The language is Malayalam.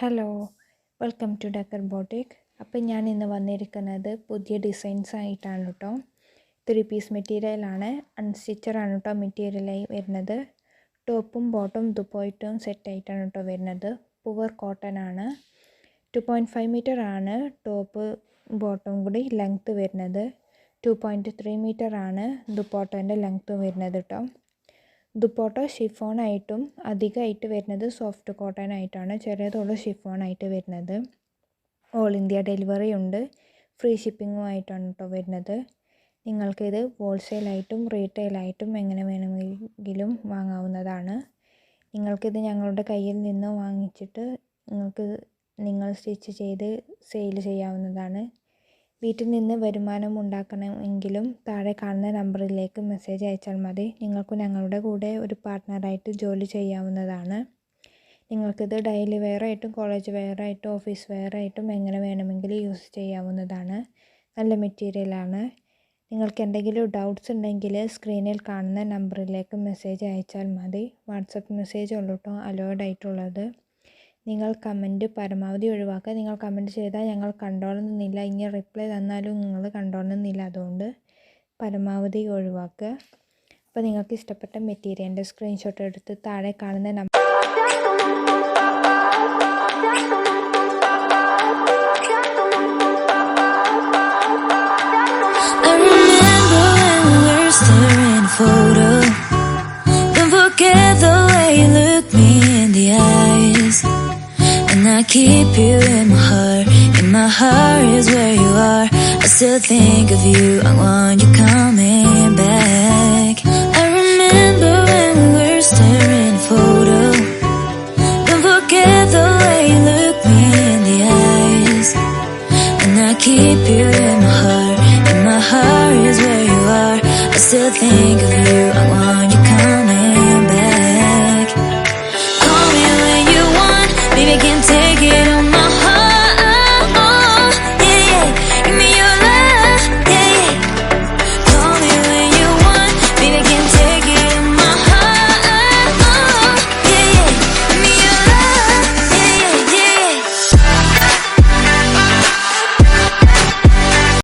ഹലോ, വെൽക്കം ടു ഡക്കർ ബോട്ടിക്. അപ്പം ഞാൻ ഇന്ന് വന്നിരിക്കുന്നത് പുതിയ ഡിസൈൻസ് ആയിട്ടാണ് കേട്ടോ. 3 പീസ് മെറ്റീരിയലാണ്, അൺസ്റ്റിച്ചറാണ് കേട്ടോ മെറ്റീരിയലായി വരുന്നത്. ടോപ്പും ബോട്ടും ദുപ്പട്ടയും സെറ്റായിട്ടാണ് കേട്ടോ വരുന്നത്. പുവർ കോട്ടൺ ആണ്. 2.5 മീറ്റർ ആണ് ടോപ്പ് ബോട്ടും കൂടി ലെങ്ത്ത് വരുന്നത്. 2.3 മീറ്റർ ആണ് ദുപ്പട്ടേൻ്റെ ലെങ്ത്ത് വരുന്നത് കേട്ടോ. ദുപ്പട്ട ഷിഫോണായിട്ടും അധികമായിട്ട് വരുന്നത് സോഫ്റ്റ് കോട്ടൺ ആയിട്ടാണ്. ചെറിയതുള്ള ഷിഫോണായിട്ട് വരുന്നത്. ഓൾ ഇന്ത്യ ഡെലിവറി ഉണ്ട്. ഫ്രീ ഷിപ്പിങ്ങും ആയിട്ടാണ് കേട്ടോ വരുന്നത്. നിങ്ങൾക്കിത് ഹോൾസെയിലായിട്ടും റീറ്റെയിലായിട്ടും എങ്ങനെ വേണമെങ്കിലും വാങ്ങാവുന്നതാണ്. നിങ്ങൾക്കിത് ഞങ്ങളുടെ കയ്യിൽ നിന്ന് വാങ്ങിച്ചിട്ട് നിങ്ങൾ സ്റ്റിച്ച് ചെയ്ത് സെയിൽ ചെയ്യാവുന്നതാണ്. വീട്ടിൽ നിന്ന് വരുമാനം ഉണ്ടാക്കണമെങ്കിലും താഴെ കാണുന്ന നമ്പറിലേക്ക് മെസ്സേജ് അയച്ചാൽ മതി. നിങ്ങൾക്ക് ഞങ്ങളുടെ കൂടെ ഒരു പാർട്ട്ണറായിട്ട് ജോലി ചെയ്യാവുന്നതാണ്. നിങ്ങൾക്കിത് ഡെയിലി വെയറായിട്ടും കോളേജ് വെയറായിട്ടും ഓഫീസ് വെയറായിട്ടും എങ്ങനെ വേണമെങ്കിലും യൂസ് ചെയ്യാവുന്നതാണ്. നല്ല മെറ്റീരിയലാണ്. നിങ്ങൾക്ക് എന്തെങ്കിലും ഡൗട്ട്സ് ഉണ്ടെങ്കിൽ സ്ക്രീനിൽ കാണുന്ന നമ്പറിലേക്ക് മെസ്സേജ് അയച്ചാൽ മതി. വാട്സപ്പ് മെസ്സേജ് ഉള്ളൂ കേട്ടോ അലോയ്ഡ് ആയിട്ടുള്ളത്. നിങ്ങൾ കമൻറ്റ് പരമാവധി ഒഴിവാക്കുക. നിങ്ങൾ കമൻറ്റ് ചെയ്താൽ ഞങ്ങൾ കണ്ടോളുന്നില്ല. ഇനി റിപ്ലൈ തന്നാലും നിങ്ങൾ കണ്ടോളുന്നില്ല. അതുകൊണ്ട് പരമാവധി ഒഴിവാക്കുക. അപ്പോൾ നിങ്ങൾക്ക് ഇഷ്ടപ്പെട്ട മെറ്റീരിയലിൻ്റെ സ്ക്രീൻഷോട്ട് എടുത്ത് താഴെ കാണുന്ന number I keep you in my heart is where you are. I still think of you, I want you coming back. I remember when we were staring photo. Don't forget the way you look me in the eyes. And I keep you in my heart is where you are. I still think of you, I want you